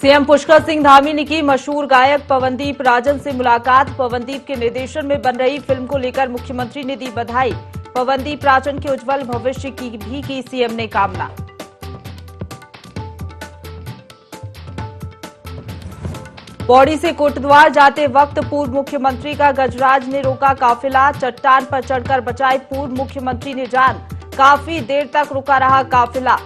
CM Pushkar Singh Dhami ने की मशहूर गायक पवनदीप राजन से मुलाकात। पवनदीप के निर्देशन में बन रही फिल्म को लेकर मुख्यमंत्री ने दी बधाई। पवनदीप राजन के उज्जवल भविष्य की भी की सीएम ने कामना। पौड़ी से कोटद्वार जाते वक्त पूर्व मुख्यमंत्री का गजराज ने रोका काफिला। चट्टान पर चढ़कर बचाई पूर्व मुख्यमंत्री ने जान। काफी देर तक रुका रहा काफिला।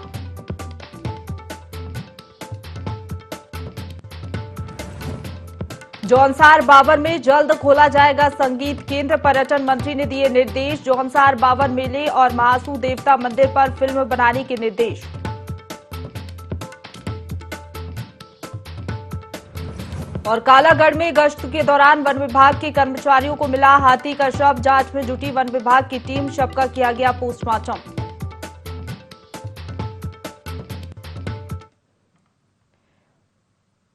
जौनसार बाबर में जल्द खोला जाएगा संगीत केंद्र। पर्यटन मंत्री ने दिए निर्देश। जौनसार बाबर मेले और महासू देवता मंदिर पर फिल्म बनाने के निर्देश। और कालागढ़ में गश्त के दौरान वन विभाग के कर्मचारियों को मिला हाथी का शव। जांच में जुटी वन विभाग की टीम। शव का किया गया पोस्टमार्टम।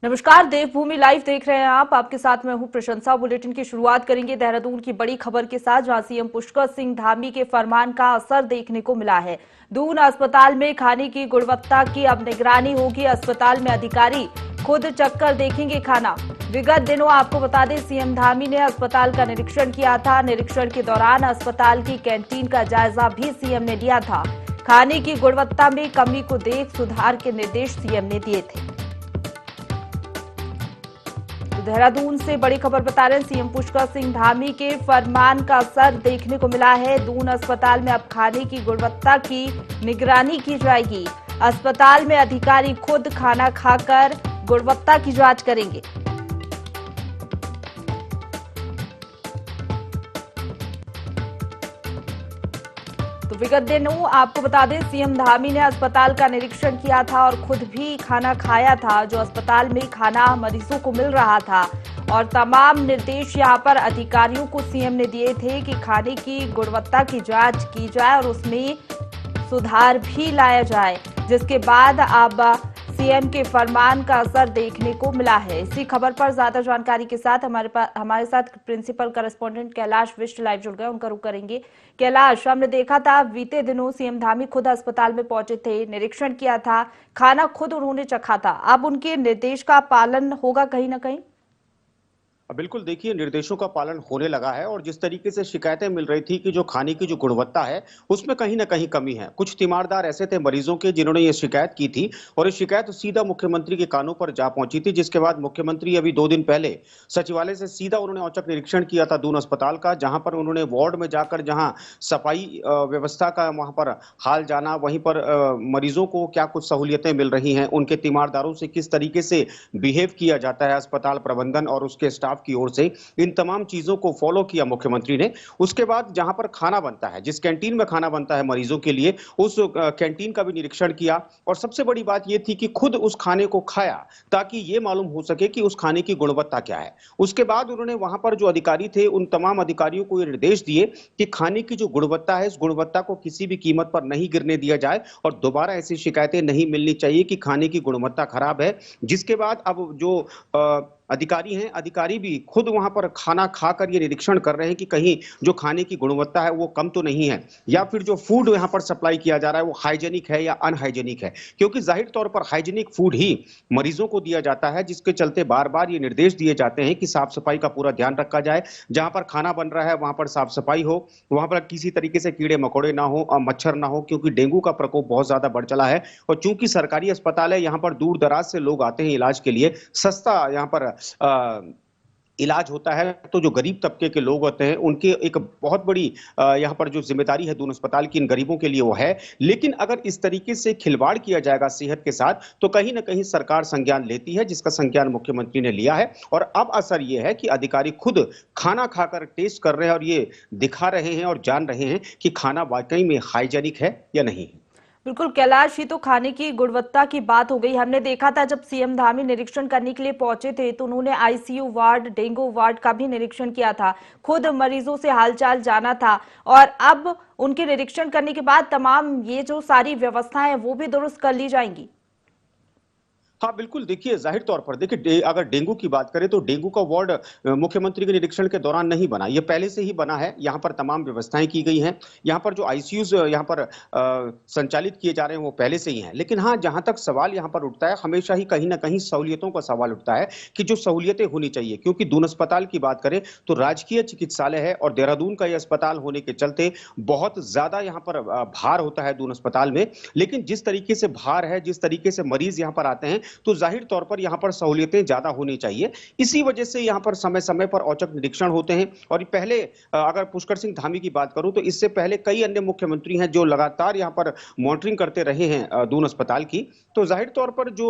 नमस्कार, देवभूमि लाइव देख रहे हैं आप। आपके साथ मैं हूं प्रशंसा। बुलेटिन की शुरुआत करेंगे देहरादून की बड़ी खबर के साथ, जहां सीएम पुष्कर सिंह धामी के फरमान का असर देखने को मिला है। दून अस्पताल में खाने की गुणवत्ता की अब निगरानी होगी। अस्पताल में अधिकारी खुद चक्कर देखेंगे खाना। विगत दिनों आपको बता दें, सीएम धामी ने अस्पताल का निरीक्षण किया था। निरीक्षण के दौरान अस्पताल की कैंटीन का जायजा भी सीएम ने लिया था। खाने की गुणवत्ता में कमी को देख सुधार के निर्देश सीएम ने दिए थे। देहरादून से बड़ी खबर बता रहे हैं, सीएम पुष्कर सिंह धामी के फरमान का असर देखने को मिला है। दून अस्पताल में अब खाने की गुणवत्ता की निगरानी की जाएगी। अस्पताल में अधिकारी खुद खाना खाकर गुणवत्ता की जांच करेंगे। तो विगत दिनों आपको बता दें, सीएम धामी ने अस्पताल का निरीक्षण किया था और खुद भी खाना खाया था। जो अस्पताल में खाना मरीजों को मिल रहा था और तमाम निर्देश यहां पर अधिकारियों को सीएम ने दिए थे कि खाने की गुणवत्ता की जांच की जाए और उसमें सुधार भी लाया जाए, जिसके बाद अब सीएम के फरमान का असर देखने को मिला है। इसी खबर पर ज्यादा जानकारी के साथ हमारे साथ principal correspondent Kailash Visht live जुड़ गए। उनका रुख करेंगे। कैलाश, हमने देखा था बीते दिनों सीएम धामी खुद अस्पताल में पहुंचे थे, निरीक्षण किया था, खाना खुद उन्होंने चखा था। अब उनके निर्देश का पालन होगा कहीं ना कहीं? बिल्कुल, देखिए निर्देशों का पालन होने लगा है और जिस तरीके से शिकायतें मिल रही थी कि जो खाने की जो गुणवत्ता है उसमें कहीं ना कहीं कमी है। कुछ तीमारदार ऐसे थे मरीजों के जिन्होंने ये शिकायत की थी और ये शिकायत सीधा मुख्यमंत्री के कानों पर जा पहुंची थी, जिसके बाद मुख्यमंत्री अभी 2 दिन पहले सचिवालय से सीधा उन्होंने औचक निरीक्षण किया था दून अस्पताल का, जहां पर उन्होंने वार्ड में जाकर जहां सफाई व्यवस्था का वहां पर हाल जाना, वहीं पर मरीजों को क्या कुछ सहूलियतें मिल रही हैं, उनके तीमारदारों से किस तरीके से बिहेव किया जाता है अस्पताल प्रबंधन और उसके स्टाफ की ओर से, इन तमाम चीजों को फॉलो किया मुख्यमंत्री ने। उसके बाद जहां पर खाना बनता है, जिस कैंटीन में खाना बनता है मरीजों के लिए, उस कैंटीन का भी निरीक्षण किया और सबसे बड़ी बात यह थी कि खुद उस खाने को खाया ताकि यह मालूम हो सके कि उस खाने की गुणवत्ता क्या है। उसके बाद उन्होंने वहां पर जो अधिकारी थे उन तमाम अधिकारियों को ये निर्देश दिए कि खाने की जो गुणवत्ता है, इस गुणवत्ता को किसी भी कीमत पर नहीं गिरने दिया जाए और दोबारा ऐसी शिकायतें नहीं मिलनी चाहिए कि खाने की गुणवत्ता खराब है। जिसके बाद अब जो अधिकारी हैं, अधिकारी भी खुद वहां पर खाना खाकर ये निरीक्षण कर रहे हैं कि कहीं जो खाने की गुणवत्ता है वो कम तो नहीं है, या फिर जो फूड यहां पर सप्लाई किया जा रहा है वो हाइजेनिक है या अनहाइजेनिक है, क्योंकि जाहिर तौर पर हाइजेनिक फूड ही मरीजों को दिया जाता है, जिसके चलते बार बार ये निर्देश दिए जाते हैं कि साफ सफाई का पूरा ध्यान रखा जाए। जहां पर खाना बन रहा है वहां पर साफ सफाई हो, वहां पर किसी तरीके से कीड़े मकोड़े ना हो और मच्छर ना हो, क्योंकि डेंगू का प्रकोप बहुत ज्यादा बढ़ चला है। और चूंकि सरकारी अस्पताल है, यहाँ पर दूर दराज से लोग आते हैं इलाज के लिए, सस्ता यहाँ पर इलाज होता है, तो जो गरीब तबके के लोग होते हैं उनके एक बहुत बड़ी यहाँ पर जो जिम्मेदारी है दून अस्पताल की इन गरीबों के लिए वो है। लेकिन अगर इस तरीके से खिलवाड़ किया जाएगा सेहत के साथ तो कहीं ना कहीं सरकार संज्ञान लेती है, जिसका संज्ञान मुख्यमंत्री ने लिया है। और अब असर ये है कि अधिकारी खुद खाना खाकर टेस्ट कर रहे हैं और ये दिखा रहे हैं और जान रहे हैं कि खाना वाकई में हाइजेनिक है या नहीं। बिल्कुल कैलाश, ये तो खाने की गुणवत्ता की बात हो गई। हमने देखा था जब सीएम धामी निरीक्षण करने के लिए पहुंचे थे तो उन्होंने आईसीयू वार्ड, डेंगू वार्ड का भी निरीक्षण किया था, खुद मरीजों से हालचाल जाना था। और अब उनके निरीक्षण करने के बाद तमाम ये जो सारी व्यवस्थाएं वो भी दुरुस्त कर ली जाएंगी। हाँ, बिल्कुल देखिए, ज़ाहिर तौर पर देखिए अगर डेंगू की बात करें तो डेंगू का वार्ड मुख्यमंत्री के निरीक्षण के दौरान नहीं बना, ये पहले से ही बना है। यहाँ पर तमाम व्यवस्थाएँ की गई हैं। यहाँ पर जो आईसीयूज़ यहाँ पर संचालित किए जा रहे हैं वो पहले से ही हैं। लेकिन हाँ, जहाँ तक सवाल यहाँ पर उठता है, हमेशा ही कहीं न कहीं सहूलियतों का सवाल उठता है कि जो सहूलियतें होनी चाहिए, क्योंकि दून अस्पताल की बात करें तो राजकीय चिकित्सालय है और देहरादून का ये अस्पताल होने के चलते बहुत ज़्यादा यहाँ पर भार होता है दून अस्पताल में। लेकिन जिस तरीके से भार है, जिस तरीके से मरीज़ यहाँ पर आते हैं, तो जाहिर तौर पर यहाँ पर सहूलियतें ज़्यादा होनी चाहिए। इसी वजह से यहाँ पर समय-समय पर औचक निरीक्षण होते हैं और पहले अगर पुष्कर सिंह धामी की बात करूँ तो इससे पहले कई अन्य मुख्यमंत्री हैं जो लगातार यहाँ पर मॉनिटरिंग करते रहे हैं दून अस्पताल की। तो जाहिर तौर पर जो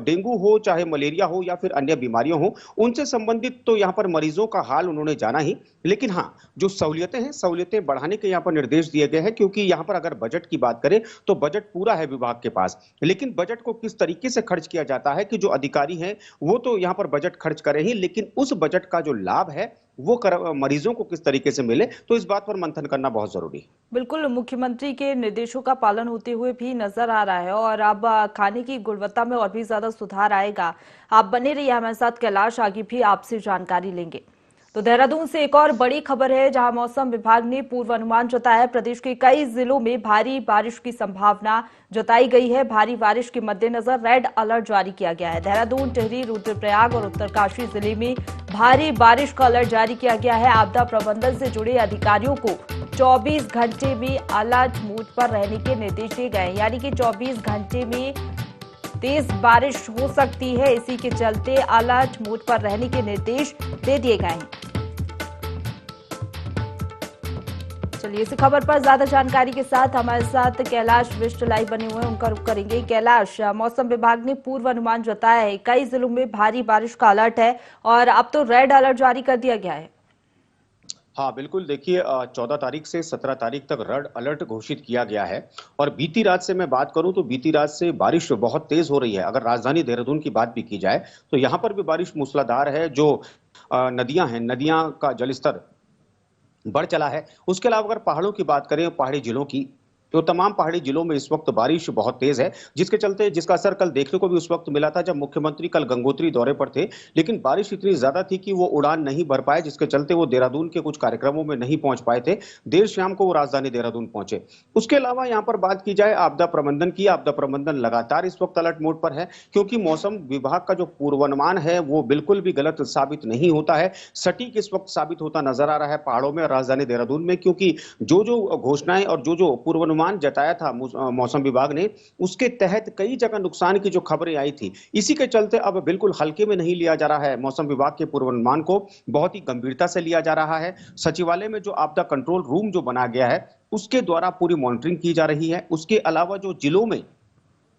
डेंगू हो, चाहे मलेरिया हो या फिर अन्य बीमारियां हो, उनसे संबंधित तो यहाँ पर मरीजों का हाल उन्होंने जाना ही। लेकिन हाँ, जो सहूलियतें हैं, सहूलियतें बढ़ाने के यहाँ पर निर्देश दिए गए हैं, क्योंकि यहाँ पर अगर बजट की बात करें तो बजट पूरा है विभाग के पास। लेकिन बजट को किस तरीके से खर्च किया जाता है कि जो अधिकारी हैं वो तो यहाँ पर बजट खर्च करें ही, लेकिन उस बजट का जो लाभ है वो मरीजों को किस तरीके से मिले, तो इस बात पर मंथन करना बहुत जरूरी है। बिल्कुल, मुख्यमंत्री के निर्देशों का पालन होते हुए भी नजर आ रहा है और अब खाने की गुणवत्ता में और भी ज्यादा सुधार आएगा। आप बने रहिए हमारे साथ, कैलाश आगे भी आपसे जानकारी लेंगे। तो देहरादून से एक और बड़ी खबर है, जहां मौसम विभाग ने पूर्वानुमान जताया है। प्रदेश के कई जिलों में भारी बारिश की संभावना जताई गई है। भारी बारिश के मद्देनजर रेड अलर्ट जारी किया गया है। देहरादून, टिहरी, रुद्रप्रयाग और उत्तरकाशी जिले में भारी बारिश का अलर्ट जारी किया गया है। आपदा प्रबंधन से जुड़े अधिकारियों को 24 घंटे में अलर्ट मोड पर रहने के निर्देश दिए गए हैं, यानी कि 24 घंटे में तेज बारिश हो सकती है। इसी के चलते अलर्ट मोड पर रहने के निर्देश दे दिए गए हैं। चलिए, इस खबर पर ज्यादा जानकारी के साथ हमारे साथ कैलाश विष्ट लाइव बने हुए हैं, उनका रुख करेंगे। कैलाश, मौसम विभाग ने पूर्वानुमान जताया है, कई जिलों में भारी बारिश का अलर्ट है और अब तो रेड अलर्ट जारी कर दिया गया है। हाँ, बिल्कुल देखिए, 14 तारीख से 17 तारीख तक रेड अलर्ट घोषित किया गया है। और बीती रात से मैं बात करूं तो बीती रात से बारिश बहुत तेज हो रही है। अगर राजधानी देहरादून की बात भी की जाए तो यहाँ पर भी बारिश मूसलाधार है। जो नदियां हैं, नदियां का जलस्तर बढ़ चला है। उसके अलावा अगर पहाड़ों की बात करें, पहाड़ी जिलों की, तो तमाम पहाड़ी जिलों में इस वक्त बारिश बहुत तेज है, जिसके चलते जिसका असर कल देखने को भी उस वक्त मिला था जब मुख्यमंत्री कल गंगोत्री दौरे पर थे। लेकिन बारिश इतनी ज्यादा थी कि वो उड़ान नहीं भर पाए, जिसके चलते वो देहरादून के कुछ कार्यक्रमों में नहीं पहुंच पाए थे। देर शाम को वो राजधानी देहरादून पहुंचे। उसके अलावा यहाँ पर बात की जाए आपदा प्रबंधन की, आपदा प्रबंधन लगातार इस वक्त अलर्ट मोड पर है, क्योंकि मौसम विभाग का जो पूर्वानुमान है वो बिल्कुल भी गलत साबित नहीं होता है। सटीक इस वक्त साबित होता नजर आ रहा है पहाड़ों में और राजधानी देहरादून में, क्योंकि जो घोषणाएं और जो पूर्वानुमान जताया था मौसम विभाग ने, उसके तहत कई जगह नुकसान की जो खबरें आई थी। इसी के चलते अब बिल्कुल हल्के में नहीं लिया जा रहा है। मौसम विभाग के पूर्वानुमान को बहुत ही गंभीरता से लिया जा रहा है। सचिवालय में जो आपदा कंट्रोल रूम जो बना गया है उसके द्वारा पूरी मॉनिटरिंग की जा रही है। उसके अलावा जो जिलों में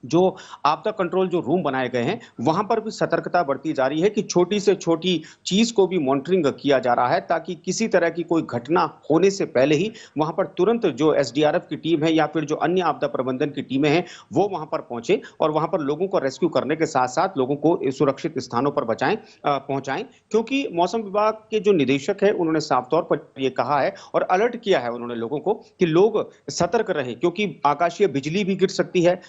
जो आपदा कंट्रोल जो रूम बनाए गए हैं वहां पर भी सतर्कता बरती जा रही है कि छोटी से छोटी चीज को भी मॉनिटरिंग किया जा रहा है, ताकि किसी तरह की कोई घटना होने से पहले ही वहां पर तुरंत जो एसडीआरएफ की टीम है या फिर जो अन्य आपदा प्रबंधन की टीमें हैं वो वहां पर पहुंचे और वहां पर लोगों को रेस्क्यू करने के साथ साथ लोगों को सुरक्षित स्थानों पर पहुंचाएं। क्योंकि मौसम विभाग के जो निदेशक है उन्होंने साफ तौर पर यह कहा है और अलर्ट किया है उन्होंने लोगों को कि लोग सतर्क रहें, क्योंकि आकाशीय बिजली भी गिर सकती है,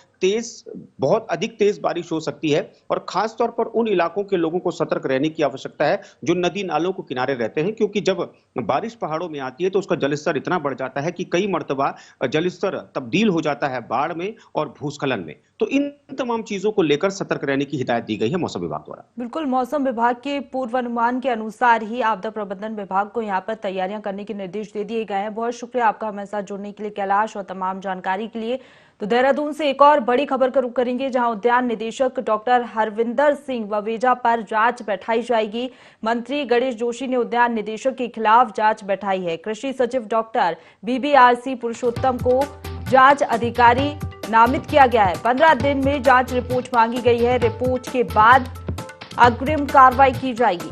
बहुत अधिक तेज बारिश हो सकती है और खास तौर पर उन इलाकों के लोगों को सतर्क रहने की आवश्यकता है जो नदी नालों को किनारे रहते हैं, क्योंकि जब बारिश पहाड़ों में आती है तो उसका जलस्तर इतना बढ़ जाता है कि कई मर्तबा जलस्तर तब्दील हो जाता है बाढ़ में और भूस्खलन में। तो इन तमाम चीजों को लेकर सतर्क रहने की हिदायत दी गई है मौसम विभाग द्वारा। बिल्कुल, मौसम विभाग के पूर्वानुमान के अनुसार ही आपदा प्रबंधन विभाग को यहाँ पर तैयारियां करने के निर्देश दे दिए गए हैं। बहुत शुक्रिया आपका हमारे साथ जुड़ने के लिए कैलाश, और तमाम जानकारी के लिए। तो देहरादून से एक और बड़ी खबर का रुख करेंगे, जहां उद्यान निदेशक डॉक्टर हरविंदर सिंह ववेजा पर जांच बैठाई जाएगी। मंत्री गणेश जोशी ने उद्यान निदेशक के खिलाफ जांच बैठाई है। कृषि सचिव डॉक्टर बीबीआरसी पुरुषोत्तम को जांच अधिकारी नामित किया गया है। 15 दिन में जांच रिपोर्ट मांगी गई है। रिपोर्ट के बाद अग्रिम कार्रवाई की जाएगी।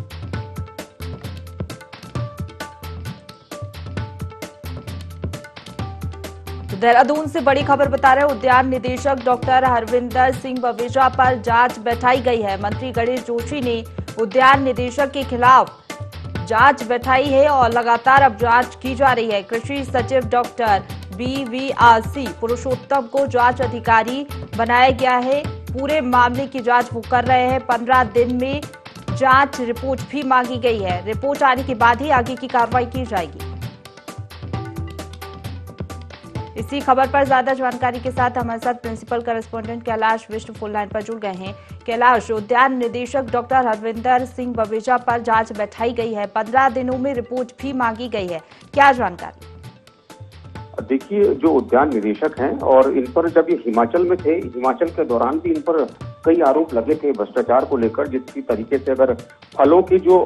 देहरादून से बड़ी खबर बता रहे उद्यान निदेशक डॉक्टर हरविंदर सिंह ववेजा पर जांच बैठाई गई है। मंत्री गणेश जोशी ने उद्यान निदेशक के खिलाफ जांच बैठाई है और लगातार अब जांच की जा रही है। कृषि सचिव डॉक्टर बीवीआरसी पुरुषोत्तम को जांच अधिकारी बनाया गया है। पूरे मामले की जांच वो कर रहे हैं। 15 दिन में जांच रिपोर्ट भी मांगी गई है। रिपोर्ट आने के बाद ही आगे की कार्रवाई की जाएगी। इसी खबर पर ज्यादा जानकारी के साथ हमारे साथ principal correspondent Kailash Vishnu phone line पर जुड़ गए हैं। कैलाश, उद्यान निदेशक डॉक्टर हरविंदर सिंह बवेजा पर जांच बैठाई गई है, 15 दिनों में रिपोर्ट भी मांगी गई है, क्या जानकारी? देखिए, जो उद्यान निदेशक हैं और इन पर जब ये हिमाचल में थे, हिमाचल के दौरान भी इन पर कई आरोप लगे थे भ्रष्टाचार को लेकर। जिसकी तरीके से अगर फलों के जो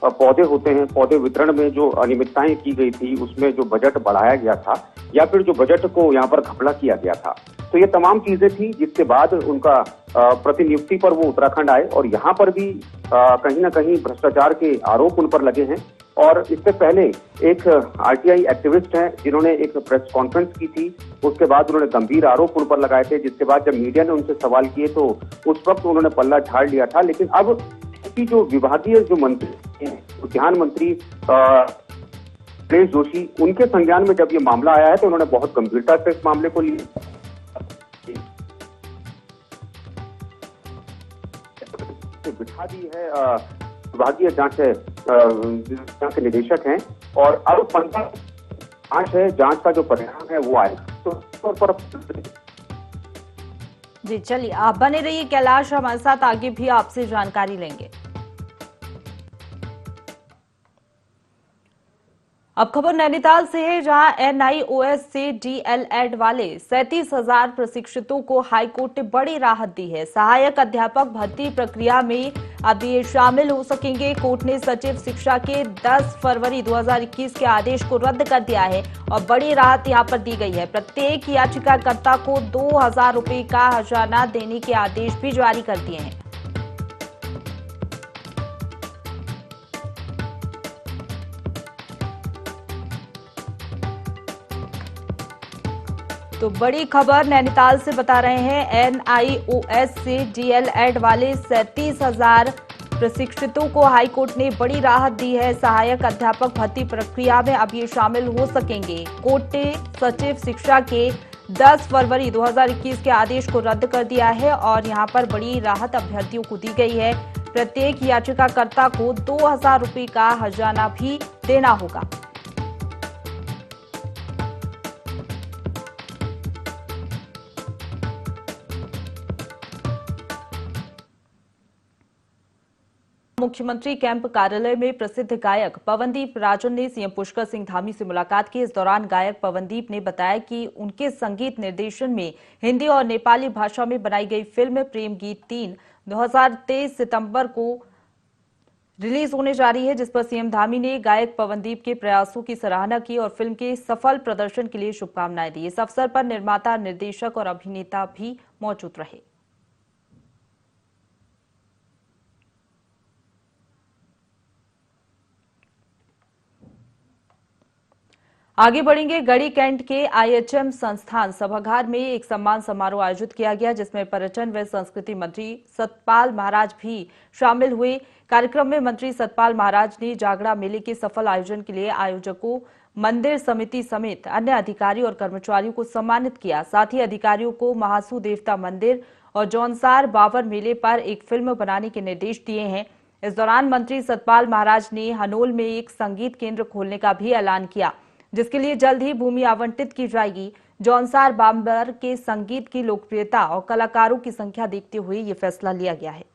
पौधे होते हैं, पौधे वितरण में जो अनियमितताएं की गई थी, उसमें जो बजट बढ़ाया गया था या फिर जो बजट को यहाँ पर घपला किया गया था, तो ये तमाम चीजें थी। जिसके बाद उनका प्रतिनियुक्ति पर वो उत्तराखंड आए और यहाँ पर भी कहीं ना कहीं भ्रष्टाचार के आरोप उन पर लगे हैं। और इससे पहले एक आरटीआई एक्टिविस्ट हैं जिन्होंने एक प्रेस कॉन्फ्रेंस की थी, उसके बाद उन्होंने गंभीर आरोप उन पर लगाए थे। जिसके बाद जब मीडिया ने उनसे सवाल किए तो उस वक्त उन्होंने पल्ला झाड़ लिया था। लेकिन अब की जो विभागीय जो मंत्री हैं, उद्यान मंत्री गणेश जोशी, उनके संज्ञान में जब ये मामला आया है तो उन्होंने बहुत गंभीरता से इस मामले को लिया, बिठा दी है। विभागीय जांच के निदेशक हैं और अब 15 जांच है, जांच का जो परिणाम है वो आएगा। तो जी चलिए, आप बने रहिए कैलाश, हमारे साथ आगे भी आपसे जानकारी लेंगे। अब खबर नैनीताल से है, जहां एनआईओएस से डीएलएड वाले 37,000 प्रशिक्षितों को हाईकोर्ट ने बड़ी राहत दी है। सहायक अध्यापक भर्ती प्रक्रिया में अब ये शामिल हो सकेंगे। कोर्ट ने सचिव शिक्षा के 10 फरवरी 2021 के आदेश को रद्द कर दिया है और बड़ी राहत यहां पर दी गई है। प्रत्येक याचिकाकर्ता को 2,000 रुपए का हर्जाना देने के आदेश भी जारी कर दिए हैं। तो बड़ी खबर नैनीताल से बता रहे हैं, एनआईओएस से डीएलएड वाले 37,000 प्रशिक्षितों को हाईकोर्ट ने बड़ी राहत दी है। सहायक अध्यापक भर्ती प्रक्रिया में अब ये शामिल हो सकेंगे। कोर्ट ने सचिव शिक्षा के 10 फरवरी 2021 के आदेश को रद्द कर दिया है और यहां पर बड़ी राहत अभ्यर्थियों को दी गई है। प्रत्येक याचिकाकर्ता को 2,000 रुपए का हर्जाना भी देना होगा। मुख्यमंत्री कैंप कार्यालय में प्रसिद्ध गायक पवनदीप राजन ने सीएम पुष्कर सिंह धामी से मुलाकात की। इस दौरान गायक पवनदीप ने बताया कि उनके संगीत निर्देशन में हिंदी और नेपाली भाषा में बनाई गई फिल्म प्रेम गीत 3 2023 सितंबर को रिलीज होने जा रही है, जिस पर सीएम धामी ने गायक पवनदीप के प्रयासों की सराहना की और फिल्म के सफल प्रदर्शन के लिए शुभकामनाएं दी। इस अवसर पर निर्माता, निर्देशक और अभिनेता भी मौजूद रहे। आगे बढ़ेंगे, गढ़ी कैंट के आईएचएम संस्थान सभागार में एक सम्मान समारोह आयोजित किया गया, जिसमें पर्यटन व संस्कृति मंत्री सतपाल महाराज भी शामिल हुए। कार्यक्रम में मंत्री सतपाल महाराज ने जागड़ा मेले के सफल आयोजन के लिए आयोजकों, मंदिर समिति समेत अन्य अधिकारी और कर्मचारियों को सम्मानित किया। साथ ही अधिकारियों को महासू देवता मंदिर और जौनसार बाबर मेले पर एक फिल्म बनाने के निर्देश दिए हैं। इस दौरान मंत्री सतपाल महाराज ने हनोल में एक संगीत केंद्र खोलने का भी ऐलान किया, जिसके लिए जल्द ही भूमि आवंटित की जाएगी। जौनसार बाबर के संगीत की लोकप्रियता और कलाकारों की संख्या देखते हुए यह फैसला लिया गया है।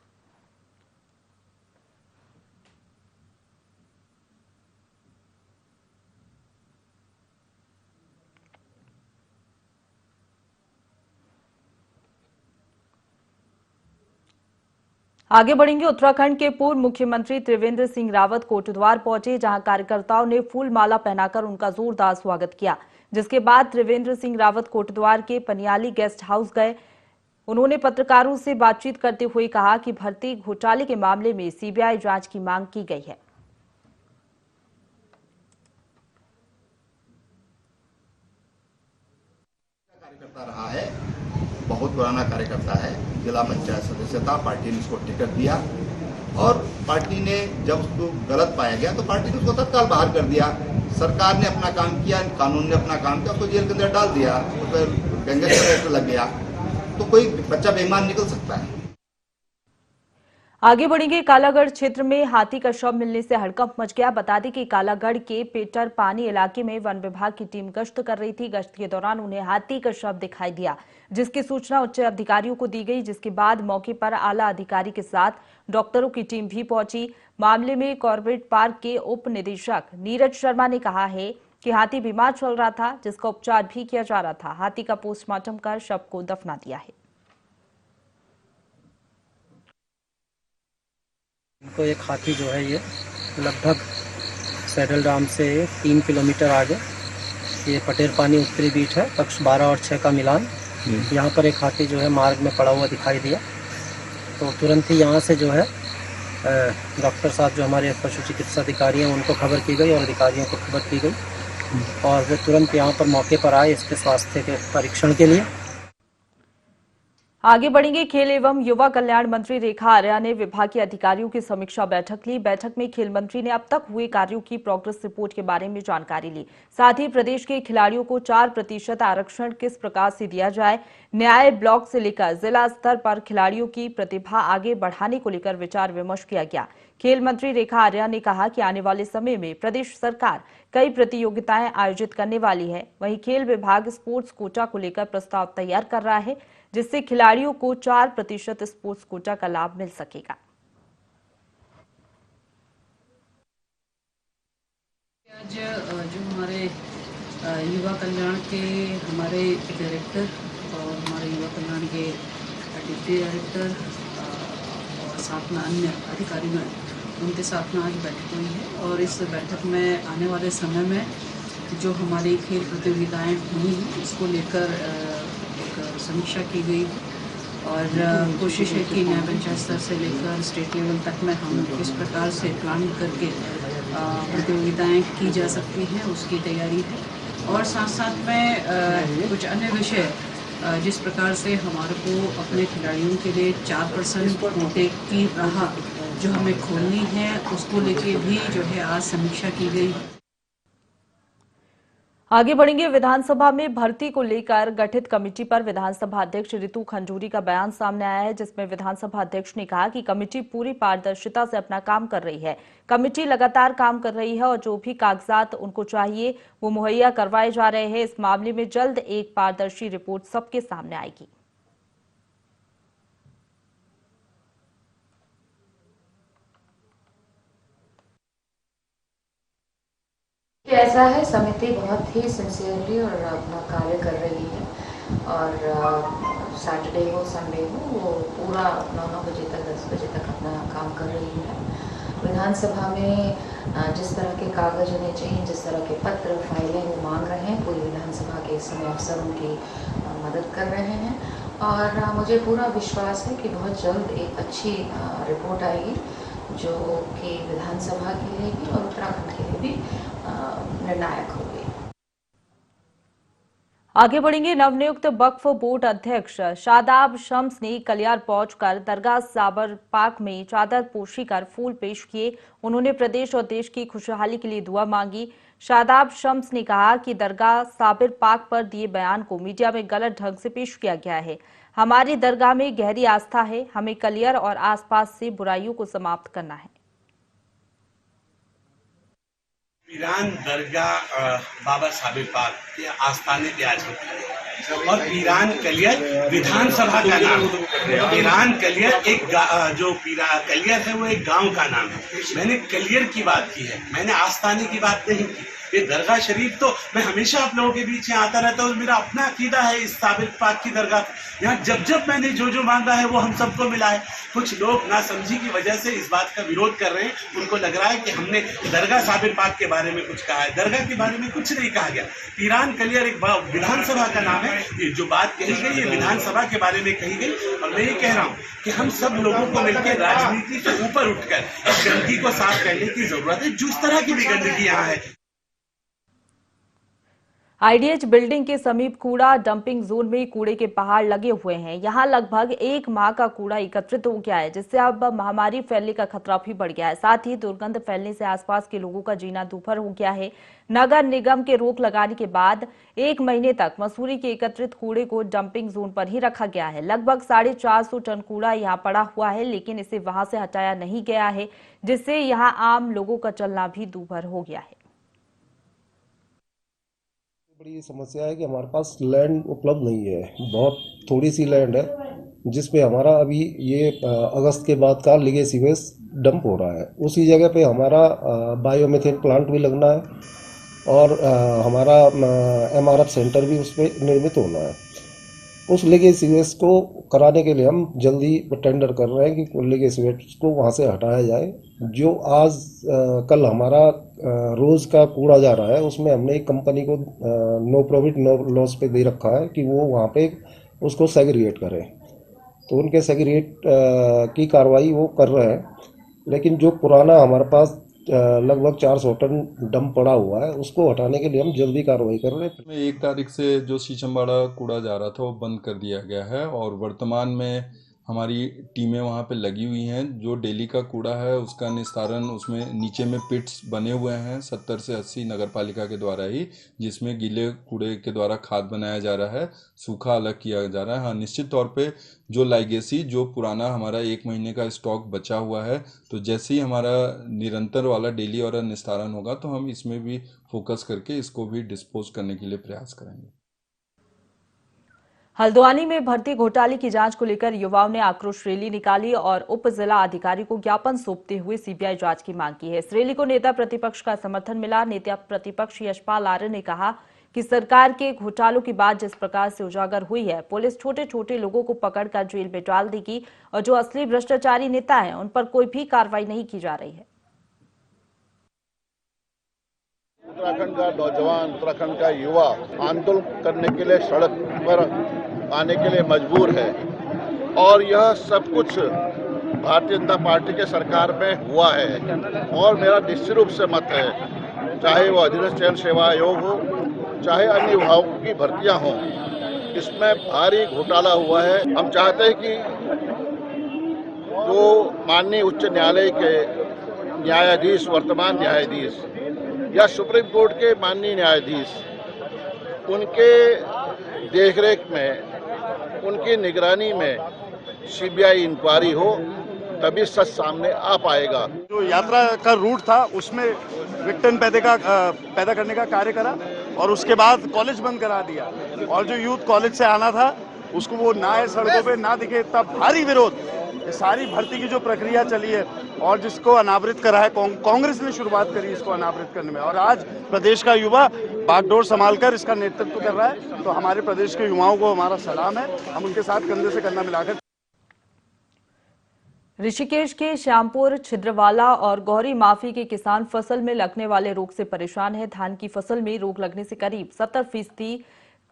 आगे बढ़ेंगे, उत्तराखंड के पूर्व मुख्यमंत्री त्रिवेंद्र सिंह रावत कोटद्वार पहुंचे, जहां कार्यकर्ताओं ने फूल माला पहनाकर उनका जोरदार स्वागत किया। जिसके बाद त्रिवेंद्र सिंह रावत कोटद्वार के पनियाली गेस्ट हाउस गए। उन्होंने पत्रकारों से बातचीत करते हुए कहा कि भर्ती घोटाले के मामले में सीबीआई जांच की मांग की गई है। कार्यकर्ता रहा है, बहुत पुराना कार्यकर्ता है, जिला पंचायत सदस्यता, पार्टी ने उसको टिकट दिया और पार्टी ने जब उसको गलत पाया गया तो पार्टी ने उसको तत्काल बाहर कर दिया। सरकार ने अपना काम किया, कानून ने अपना काम किया, उसको जेल के अंदर डाल दिया, उस पर गैंगस्टर एक्ट लग गया। तो कोई बच्चा बेईमान निकल सकता है। आगे बढ़ेंगे। कालागढ़ क्षेत्र में हाथी का शव मिलने से हड़कंप मच गया। बता दें कि कालागढ़ के पेटर पानी इलाके में वन विभाग की टीम गश्त कर रही थी। गश्त के दौरान उन्हें हाथी का शव दिखाई दिया, जिसकी सूचना उच्च अधिकारियों को दी गई, जिसके बाद मौके पर आला अधिकारी के साथ डॉक्टरों की टीम भी पहुंची। मामले में कॉर्बेट पार्क के उप निदेशक नीरज शर्मा ने कहा है कि हाथी बीमार चल रहा था, जिसका उपचार भी किया जा रहा था। हाथी का पोस्टमार्टम कर शव को दफना दिया है। इनको एक हाथी जो है ये लगभग सैडल डाम से 3 किलोमीटर आगे, ये पटेर पानी उत्तरी बीट है, कक्ष 12 और 6 का मिलान। यहाँ पर एक हाथी जो है मार्ग में पड़ा हुआ दिखाई दिया, तो तुरंत ही यहाँ से जो है डॉक्टर साहब जो हमारे पशु चिकित्सा अधिकारी हैं उनको खबर की गई और अधिकारियों को खबर की गई और वो तुरंत यहाँ पर मौके पर आए इसके स्वास्थ्य के परीक्षण के लिए। आगे बढ़ेंगे। खेल एवं युवा कल्याण मंत्री रेखा आर्या ने विभाग के अधिकारियों की समीक्षा बैठक ली। बैठक में खेल मंत्री ने अब तक हुए कार्यों की प्रोग्रेस रिपोर्ट के बारे में जानकारी ली। साथ ही प्रदेश के खिलाड़ियों को 4% आरक्षण किस प्रकार से दिया जाए, न्याय ब्लॉक से लेकर जिला स्तर पर खिलाड़ियों की प्रतिभा आगे बढ़ाने को लेकर विचार विमर्श किया गया। खेल मंत्री रेखा आर्या ने कहा कि आने वाले समय में प्रदेश सरकार कई प्रतियोगिताएं आयोजित करने वाली है। वहीं खेल विभाग स्पोर्ट्स कोटा को लेकर प्रस्ताव तैयार कर रहा है, जिससे खिलाड़ियों को 4% स्पोर्ट्स कोटा का लाभ मिल सकेगा। आज जो हमारे युवा कल्याण के हमारे डायरेक्टर और हमारे युवा कल्याण के डिप्टी डायरेक्टर और साथ में अन्य अधिकारीगण, उनके साथ में आज बैठक हुई है और इस बैठक में आने वाले समय में जो हमारी खेल प्रतियोगिताएं हुई हैं उसको लेकर समीक्षा की गई और कोशिश है कि न्याय पंचायत स्तर से लेकर स्टेट लेवल तक में हम किस प्रकार से प्लान करके प्रतियोगिताएं की जा सकती हैं उसकी तैयारी है। और साथ साथ में कुछ अन्य विषय जिस प्रकार से हमारे को अपने खिलाड़ियों के लिए 4% कोटे की राह जो हमें खोलनी है उसको लेके भी जो है आज समीक्षा की गई। आगे बढ़ेंगे। विधानसभा में भर्ती को लेकर गठित कमेटी पर विधानसभा अध्यक्ष रितु खंजूरी का बयान सामने आया है, जिसमें विधानसभा अध्यक्ष ने कहा कि कमेटी पूरी पारदर्शिता से अपना काम कर रही है। कमेटी लगातार काम कर रही है और जो भी कागजात उनको चाहिए वो मुहैया करवाए जा रहे हैं। इस मामले में जल्द एक पारदर्शी रिपोर्ट सबके सामने आएगी। ऐसा है, समिति बहुत ही सिंसियरली और अपना कार्य कर रही है और सैटरडे हो संडे हो वो पूरा 9 बजे तक 10 बजे तक अपना काम कर रही है। विधानसभा में जिस तरह के कागज उन्हें चाहिए, जिस तरह के पत्र फाइलें वो मांग रहे हैं, पूरी विधानसभा के इस समय अफसर उनकी मदद कर रहे हैं और मुझे पूरा विश्वास है कि बहुत जल्द एक अच्छी रिपोर्ट आएगी जो कि विधानसभा के लिए भी और उत्तराखंड के लिए भी निर्णायक होगी। आगे बढ़ेंगे। नवनियुक्त वक्फ बोर्ड अध्यक्ष शादाब शम्स ने कलियार पहुंचकर दरगाह साबर पाक में चादर पोशी कर फूल पेश किए। उन्होंने प्रदेश और देश की खुशहाली के लिए दुआ मांगी। शादाब शम्स ने कहा कि दरगाह साबिर पाक पर दिए बयान को मीडिया में गलत ढंग से पेश किया गया है। हमारी दरगाह में गहरी आस्था है, हमें कलियर और आसपास से बुराइयों को समाप्त करना है। पीरान दरगाह बाबा साबिर पाक के आस्थाने पे आज हम खड़े और पीरान कलियर विधानसभा का नाम है। पीरान कलियर एक जो कलियर है वो एक गांव का नाम है। मैंने कलियर की बात की है, मैंने आस्थाने की बात नहीं की। ये दरगाह शरीफ तो मैं हमेशा आप लोगों के बीच में आता रहता हूँ, मेरा अपना अकीदा है इस साबिर पाक की दरगाह। यहाँ जब जब मैंने जो मांगा है वो हम सबको मिला है। कुछ लोग नासमझी की वजह से इस बात का विरोध कर रहे हैं, उनको लग रहा है कि हमने दरगाह साबिर पाक के बारे में कुछ कहा है। दरगाह के बारे में कुछ नहीं कहा गया। पीरान कलियर एक विधानसभा का नाम है। ये जो बात कही गई ये विधानसभा के बारे में कही गई और मैं ये कह रहा हूँ कि हम सब लोगों को मिलकर राजनीति से ऊपर उठकर इस गंदगी को साफ करने की जरूरत है, जो इस तरह की भी गंदगी यहाँ है। आईडीएच बिल्डिंग के समीप कूड़ा डंपिंग जोन में कूड़े के पहाड़ लगे हुए हैं। यहां लगभग 1 माह का कूड़ा एकत्रित हो गया है, जिससे अब महामारी फैलने का खतरा भी बढ़ गया है। साथ ही दुर्गंध फैलने से आसपास के लोगों का जीना दूभर हो गया है। नगर निगम के रोक लगाने के बाद 1 महीने तक मसूरी के एकत्रित कूड़े को डंपिंग जोन पर ही रखा गया है। लगभग 450 टन कूड़ा यहां पड़ा हुआ है, लेकिन इसे वहां से हटाया नहीं गया है, जिससे यहां आम लोगों का चलना भी दूभर हो गया है। बड़ी समस्या है कि हमारे पास लैंड उपलब्ध नहीं है, बहुत थोड़ी सी लैंड है जिसपे हमारा अभी ये अगस्त के बाद का लीगेसी वेस्ट डंप हो रहा है। उसी जगह पे हमारा बायोमीथेन प्लांट भी लगना है और हमारा एमआरएफ सेंटर भी उस पर निर्मित होना है। उस लीगेसी वेस्ट को कराने के लिए हम जल्दी टेंडर कर रहे हैं कि लीगेसी वेस्ट को वहाँ से हटाया जाए। जो आज कल हमारा रोज का कूड़ा जा रहा है, उसमें हमने एक कंपनी को नो प्रॉफिट नो लॉस पे दे रखा है कि वो वहाँ पे उसको सेग्रीगेट करें। तो उनके सेग्रीगेट की कार्रवाई वो कर रहे हैं, लेकिन जो पुराना हमारे पास लगभग 400 टन डंप पड़ा हुआ है, उसको हटाने के लिए हम जल्दी कार्रवाई कर रहे हैं। 1 तारीख से जो शीशमबाड़ा कूड़ा जा रहा था वो बंद कर दिया गया है और वर्तमान में हमारी टीमें वहाँ पे लगी हुई हैं। जो डेली का कूड़ा है उसका निस्तारण, उसमें नीचे में पिट्स बने हुए हैं 70 से 80 नगर पालिका के द्वारा ही, जिसमें गीले कूड़े के द्वारा खाद बनाया जा रहा है, सूखा अलग किया जा रहा है। हाँ, निश्चित तौर पे जो लाइगेसी, जो पुराना हमारा 1 महीने का स्टॉक बचा हुआ है, तो जैसे ही हमारा निरंतर वाला डेली वाला निस्तारण होगा तो हम इसमें भी फोकस करके इसको भी डिस्पोज करने के लिए प्रयास करेंगे। हल्द्वानी में भर्ती घोटाले की जांच को लेकर युवाओं ने आक्रोश रैली निकाली और उप जिला अधिकारी को ज्ञापन सौंपते हुए सीबीआई जांच की मांग की है। इस रैली को नेता प्रतिपक्ष का समर्थन मिला। नेता प्रतिपक्ष यशपाल आर्य ने कहा कि सरकार के घोटालों की बात जिस प्रकार से उजागर हुई है, पुलिस छोटे छोटे लोगों को पकड़कर जेल में डाल देगी और जो असली भ्रष्टाचारी नेता हैं उन पर कोई भी कार्रवाई नहीं की जा रही है। उत्तराखंड का नौजवान, उत्तराखंड का युवा आंदोलन करने के लिए सड़क पर आने के लिए मजबूर है और यह सब कुछ भारतीय जनता पार्टी के सरकार में हुआ है। और मेरा निश्चित रूप से मत है, चाहे वो अधीनस्थ चयन सेवा आयोग हो, चाहे अन्य विभागों की भर्तियां हों, इसमें भारी घोटाला हुआ है। हम चाहते हैं कि जो माननीय उच्च न्यायालय के न्यायाधीश, वर्तमान न्यायाधीश या सुप्रीम कोर्ट के माननीय न्यायाधीश, उनके देखरेख में, उनकी निगरानी में सीबीआई इंक्वायरी हो, तभी सच सामने आ पाएगा। जो यात्रा का रूट था उसमें विघटन पैदा करने का कार्य करा और उसके बाद कॉलेज बंद करा दिया और जो यूथ कॉलेज से आना था उसको वो ना आए सड़कों पे, ना दिखे, इतना भारी विरोध। ये सारी भर्ती की जो प्रक्रिया चली है और जिसको अनावृत करा है, कांग्रेस ने शुरुआत करी इसको अनावृत करने में, और आज प्रदेश का युवा बागडोर संभालकर इसका नेतृत्व कर रहा है। तो हमारे प्रदेश के युवाओं को हमारा सलाम है, हम उनके साथ कंधे से कंधा मिलाकर। ऋषिकेश के श्यामपुर, छिद्रवाला और गौरी माफी के किसान फसल में लगने वाले रोग से परेशान है। धान की फसल में रोग लगने से करीब 70%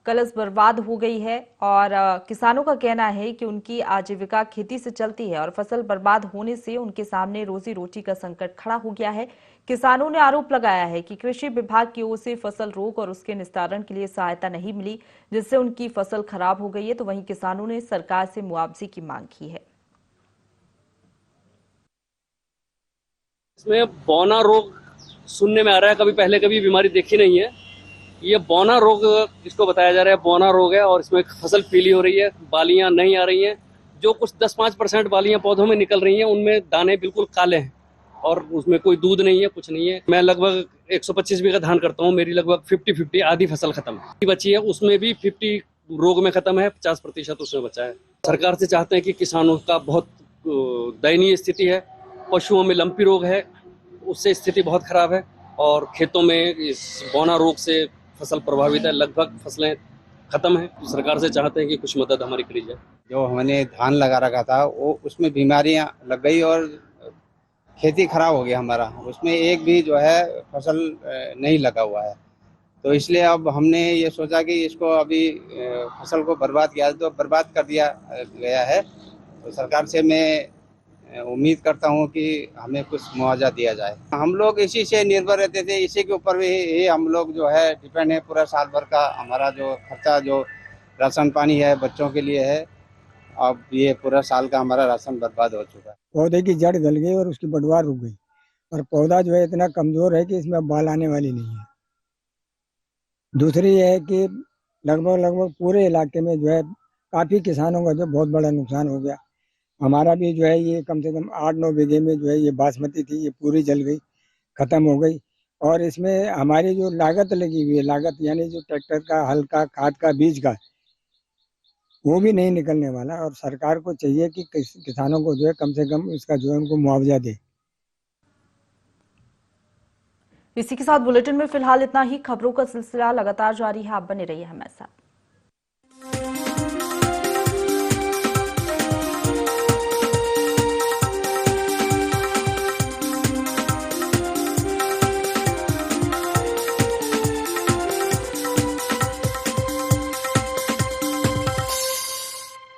कलस बर्बाद हो गई है और किसानों का कहना है कि उनकी आजीविका खेती से चलती है और फसल बर्बाद होने से उनके सामने रोजी रोटी का संकट खड़ा हो गया है। किसानों ने आरोप लगाया है कि कृषि विभाग की ओर से फसल रोग और उसके निस्तारण के लिए सहायता नहीं मिली, जिससे उनकी फसल खराब हो गई है। तो वहीं किसानों ने सरकार से मुआवजे की मांग की है। इसमें बौना रोग सुनने में आ रहा है, कभी पहले कभी बीमारी देखी नहीं है। ये बौना रोग इसको बताया जा रहा है, बौना रोग है और इसमें फसल पीली हो रही है, बालियां नहीं आ रही हैं। जो कुछ 10-5% बालियां पौधों में निकल रही हैं उनमें दाने बिल्कुल काले हैं और उसमें कोई दूध नहीं है, कुछ नहीं है। मैं लगभग 125 बीघा धान करता हूँ, मेरी लगभग 50-50 आधी फसल खत्म है, बची है। उसमें भी 50 रोग में खत्म है, 50% उसमें बचा है। सरकार से चाहते हैं कि किसानों का बहुत दयनीय स्थिति है, पशुओं में लंपी रोग है, उससे स्थिति बहुत खराब है और खेतों में इस बौना रोग से फसल प्रभावित है, लगभग फसलें खत्म हैं। सरकार से चाहते हैं कि कुछ मदद हमारी करी जाए। जो हमने धान लगा रखा था वो उसमें बीमारियां लग गई और खेती खराब हो गया हमारा, उसमें एक भी जो है फसल नहीं लगा हुआ है। तो इसलिए अब हमने ये सोचा कि इसको अभी फसल को बर्बाद किया तो बर्बाद कर दिया गया है। तो सरकार से मैं उम्मीद करता हूँ कि हमें कुछ मुआवजा दिया जाए। हम लोग इसी से निर्भर रहते थे, इसी के ऊपर ही हम लोग जो है डिपेंड है। पूरा साल भर का हमारा जो खर्चा, जो राशन पानी है बच्चों के लिए है, अब ये पूरा साल का हमारा राशन बर्बाद हो चुका है। पौधे की जड़ गल गई और उसकी बढ़वार रुक गई और पौधा जो है इतना कमजोर है कि इसमें अब बाल आने वाली नहीं है। दूसरी है कि लगभग पूरे इलाके में जो है काफी किसानों का जो बहुत बड़ा नुकसान हो गया। हमारा भी जो है ये कम से कम 8-9 बीघे में जो है ये बासमती थी, ये पूरी जल गई, खत्म हो गई। और इसमें हमारी जो लागत लगी हुई है, लागत यानी जो ट्रैक्टर का, हल का, खाद का, बीज का, वो भी नहीं निकलने वाला। और सरकार को चाहिए कि किसानों को जो है कम से कम इसका जो है उनको मुआवजा दे। इसी के साथ बुलेटिन में फिलहाल इतना ही। खबरों का सिलसिला लगातार जारी है, आप बने रहिए हमारे साथ।